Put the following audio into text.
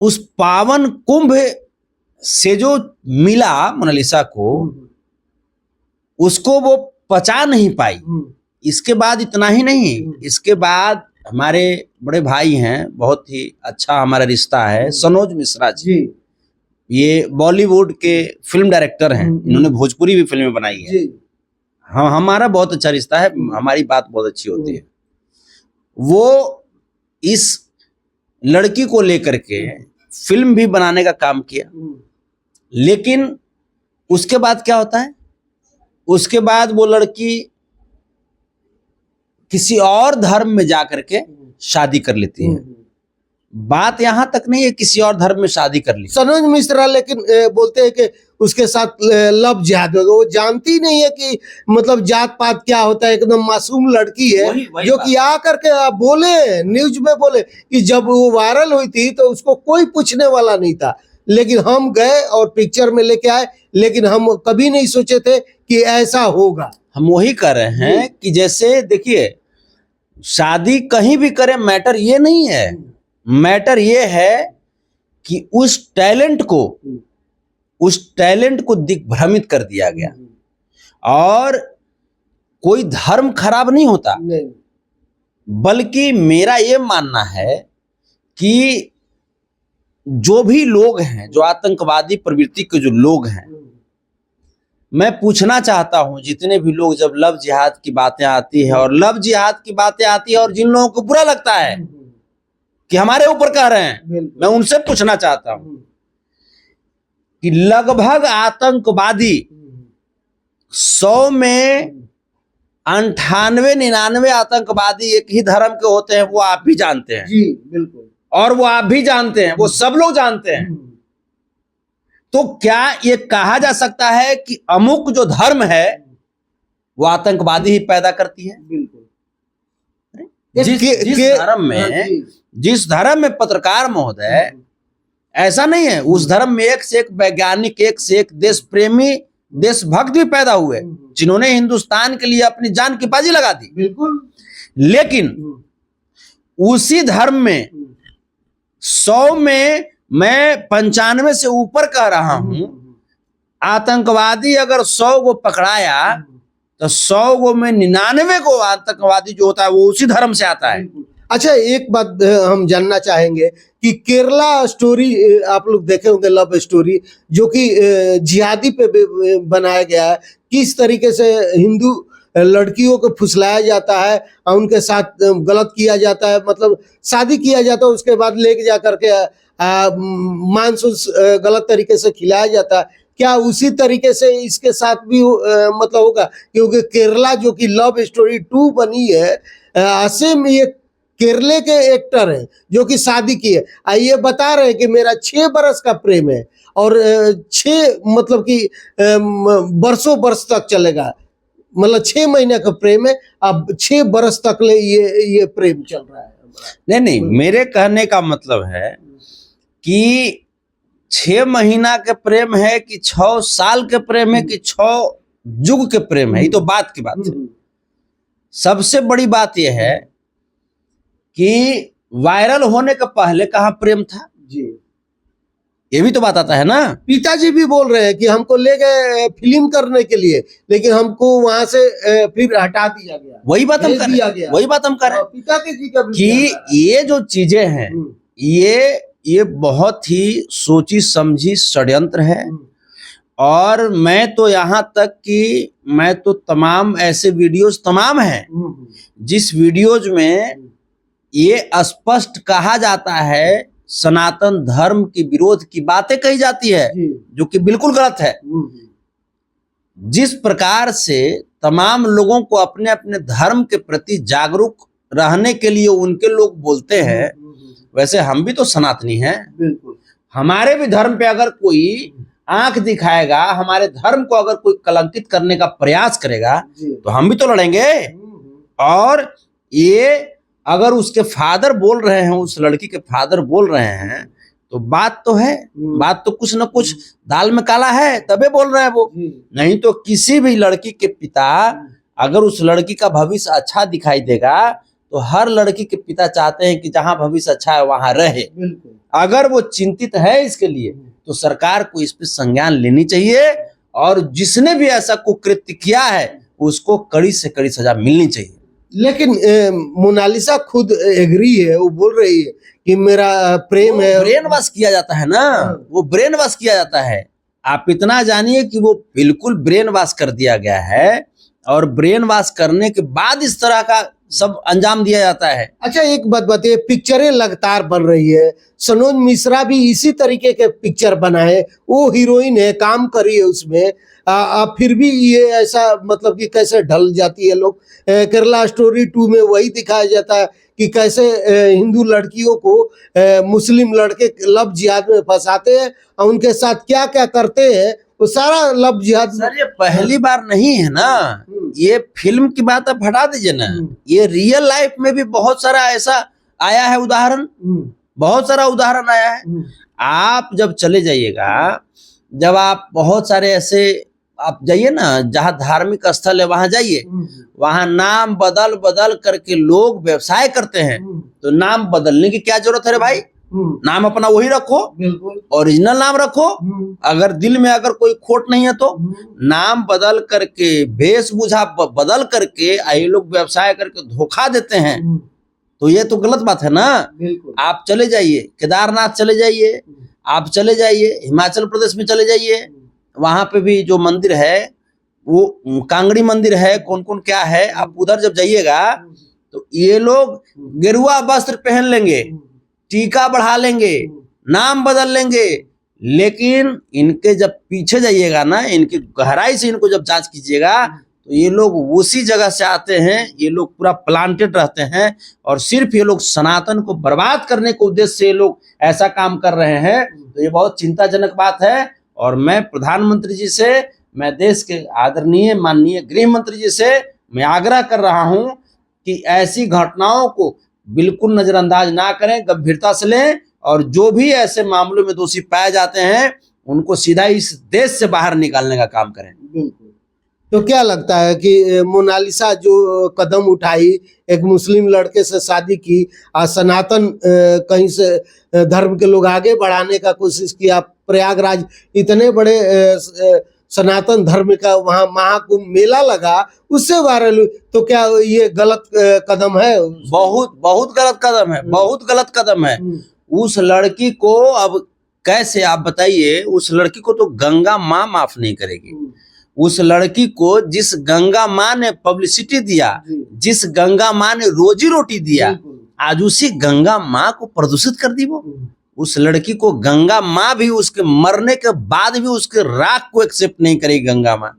उस पावन कुंभ से जो मिला मोनालिसा को, उसको वो पचा नहीं पाई। इसके बाद इतना ही नहीं, इसके बाद हमारे बड़े भाई हैं, बहुत ही अच्छा हमारा रिश्ता है, सनोज मिश्रा जी। ये बॉलीवुड के फिल्म डायरेक्टर हैं, इन्होंने भोजपुरी भी फिल्में बनाई है। हाँ, हमारा बहुत अच्छा रिश्ता है, हमारी बात बहुत अच्छी होती है। वो इस लड़की को लेकर के फिल्म भी बनाने का काम किया, लेकिन उसके बाद क्या होता है, उसके बाद वो लड़की किसी और धर्म में जाकर के शादी कर लेती है। बात यहां तक नहीं है किसी और धर्म में शादी कर ली सनोज मिश्रा, लेकिन बोलते हैं कि उसके साथ लव जिहाद होगा। वो जानती नहीं है कि मतलब जात पात क्या होता है, एकदम मासूम लड़की है। वही जो कि आ करके बोले, न्यूज में बोले कि जब वो वायरल हुई थी तो उसको कोई पूछने वाला नहीं था, लेकिन हम गए और पिक्चर में लेके आए, लेकिन हम कभी नहीं सोचे थे कि ऐसा होगा। हम वही कर रहे हैं कि जैसे देखिए, शादी कहीं भी करें, मैटर ये नहीं है, मैटर ये है कि उस टैलेंट को दिग्भ्रमित कर दिया गया। और कोई धर्म खराब नहीं होता, बल्कि मेरा ये मानना है कि जो भी लोग हैं, जो आतंकवादी प्रवृत्ति के जो लोग हैं, मैं पूछना चाहता हूं, जितने भी लोग, जब लव जिहाद की बातें आती है और और जिन लोगों को बुरा लगता है कि हमारे ऊपर कह रहे हैं, मैं उनसे पूछना चाहता हूं कि लगभग आतंकवादी 100 में 98-99 आतंकवादी एक ही धर्म के होते हैं। वो आप भी जानते हैं जी, बिल्कुल, और वो आप भी जानते हैं, वो सब लोग जानते हैं। तो क्या ये कहा जा सकता है कि अमुक जो धर्म है वो आतंकवादी ही पैदा करती है? बिल्कुल। जिस धर्म में पत्रकार महोदय, ऐसा नहीं है, उस धर्म में एक से एक वैज्ञानिक, एक से एक देश प्रेमी, देशभक्त भी पैदा हुए, जिन्होंने हिंदुस्तान के लिए अपनी जान की बाजी लगा दी। बिल्कुल। लेकिन उसी धर्म में 100 में मैं 95 से ऊपर कह रहा हूं, आतंकवादी अगर 100 को पकड़ाया तो 100 को में 99 को आतंकवादी जो होता है वो उसी धर्म से आता है। अच्छा, एक बात हम जानना चाहेंगे कि केरला स्टोरी आप लोग देखे होंगे, लव स्टोरी, जो कि जिहादी पे बनाया गया है। किस तरीके से हिंदू लड़कियों को फुसलाया जाता है और उनके साथ गलत किया जाता है, मतलब शादी किया जाता है, उसके बाद लेके जा करके मांस गलत तरीके से खिलाया जाता है। क्या उसी तरीके से इसके साथ भी मतलब होगा? क्योंकि केरला जो कि लव स्टोरी 2 बनी है, आसिम ये केरले के एक्टर हैं जो कि शादी की है, ये बता रहे हैं कि मेरा 6 बरस का प्रेम है और 6 मतलब कि बरसों बरस तक चलेगा, मतलब 6 महीने का प्रेम है, अब 6 बरस तक ये प्रेम चल रहा है। नहीं, मेरे कहने का मतलब है कि 6 महीना के प्रेम है कि 6 साल के प्रेम है कि 6 युग के प्रेम है, ये तो बात की बात है। सबसे बड़ी बात यह है कि वायरल होने के पहले कहाँ प्रेम था जी, ये भी तो बात आता है ना। पिताजी भी बोल रहे हैं कि हमको ले गए फिल्म करने के लिए, लेकिन हमको वहां से फिर हटा दिया गया। वही बात हम कर रहे हैं पिताजी का कि ये जो चीजें हैं, ये बहुत ही सोची समझी षड्यंत्र है। और मैं तो यहाँ तक कि मैं तो तमाम ऐसे वीडियोस तमाम हैं जिस वीडियोज में ये स्पष्ट कहा जाता है, सनातन धर्म की विरोध की बातें कही जाती है, जो कि बिल्कुल गलत है। जिस प्रकार से तमाम लोगों को अपने अपने धर्म के प्रति जागरूक रहने के लिए उनके लोग बोलते हैं, वैसे हम भी तो सनातनी हैं। हमारे भी धर्म पे अगर कोई आंख दिखाएगा, हमारे धर्म को अगर कोई कलंकित करने का प्रयास करेगा, तो हम भी तो लड़ेंगे। और ये अगर उसके फादर बोल रहे हैं, उस लड़की के फादर बोल रहे हैं, तो बात तो है, बात तो कुछ न कुछ दाल में काला है, तबे बोल रहे हैं वो। नहीं तो किसी भी लड़की के पिता अगर उस लड़की का भविष्य अच्छा दिखाई देगा, तो हर लड़की के पिता चाहते हैं कि जहां भविष्य अच्छा है वहां रहे। अगर वो चिंतित है इसके लिए तो सरकार को इस पे संज्ञान लेनी चाहिए और जिसने भी ऐसा कुकृत्य किया है उसको कड़ी से कड़ी सजा मिलनी चाहिए। लेकिन मोनालिसा खुद एग्री है, वो बोल रही है कि मेरा प्रेम है। ब्रेन वॉश किया जाता है ना, वो ब्रेन वॉश किया जाता है। आप इतना जानिए कि वो बिल्कुल ब्रेन वॉश कर दिया गया है और ब्रेन वॉश करने के बाद इस तरह का सब अंजाम दिया जाता है। अच्छा एक बात बताइए, पिक्चरें लगातार बन रही है, सनोज मिश्रा भी इसी तरीके के पिक्चर बनाए, वो हीरोइन है, काम करी है उसमें, फिर भी ये ऐसा मतलब कि कैसे ढल जाती है लोग। केरला स्टोरी 2 में वही दिखाया जाता है कि कैसे हिंदू लड़कियों को मुस्लिम लड़के लव जिहाद में फंसाते हैं और उनके साथ क्या क्या करते हैं, वो सारा लव जिहाद। सर ये पहली बार नहीं है ना, ये फिल्म की बात आप हटा दीजिए ना, ये रियल लाइफ में भी बहुत सारा ऐसा आया है उदाहरण, बहुत सारा उदाहरण आया है। आप जब चले जाइएगा, जब आप बहुत सारे ऐसे आप जाइए ना जहाँ धार्मिक स्थल है वहां जाइए, वहां नाम बदल बदल करके लोग व्यवसाय करते हैं। तो नाम बदलने की क्या जरूरत है रे भाई, नाम अपना वही रखो, ओरिजिनल नाम रखो। अगर दिल में अगर कोई खोट नहीं है तो नाम बदल करके वेशभूषा बदल करके ये लोग व्यवसाय करके धोखा देते हैं, तो ये तो गलत बात है ना। आप चले जाइए केदारनाथ चले जाइए, आप चले जाइए हिमाचल प्रदेश में चले जाइए, वहां पे भी जो मंदिर है वो कांगड़ी मंदिर है, कौन कौन क्या है, आप उधर जब जाइएगा तो ये लोग गेरुआ वस्त्र पहन लेंगे, टीका बढ़ा लेंगे, नाम बदल लेंगे, लेकिन इनके जब पीछे जाइएगा ना, इनकी गहराई से इनको जब जांच कीजिएगा तो ये लोग उसी जगह से आते हैं, ये लोग पूरा प्लांटेड रहते हैं और सिर्फ ये लोग सनातन को बर्बाद करने के उद्देश्य से ये लोग ऐसा काम कर रहे हैं। तो ये बहुत चिंताजनक बात है और मैं प्रधानमंत्री जी से, मैं देश के आदरणीय माननीय गृह मंत्री जी से मैं आग्रह कर रहा हूं कि ऐसी घटनाओं को बिल्कुल नजरअंदाज ना करें, गंभीरता से लें और जो भी ऐसे मामलों में दोषी पाए जाते हैं उनको सीधा इस देश से बाहर निकालने का काम करें। बिल्कुल। तो क्या लगता है कि मोनालिसा जो कदम उठाई, एक मुस्लिम लड़के से शादी की, सनातन कहीं से धर्म के लोग आगे बढ़ाने का कोशिश किया, प्रयागराज इतने बड़े सनातन धर्म का वहाँ महाकुंभ मेला लगा, उससे वायरल हुई, तो क्या ये गलत कदम है? बहुत बहुत गलत कदम है, बहुत गलत कदम है। उस लड़की को अब कैसे आप बताइए, उस लड़की को तो गंगा माँ माफ नहीं करेगी। उस लड़की को जिस गंगा माँ ने पब्लिसिटी दिया, जिस गंगा माँ ने रोजी रोटी दिया, आज उसी गंगा माँ को प्रदूषित कर दी। वो उस लड़की को गंगा माँ भी उसके मरने के बाद भी उसके राख को एक्सेप्ट नहीं करेगी गंगा माँ।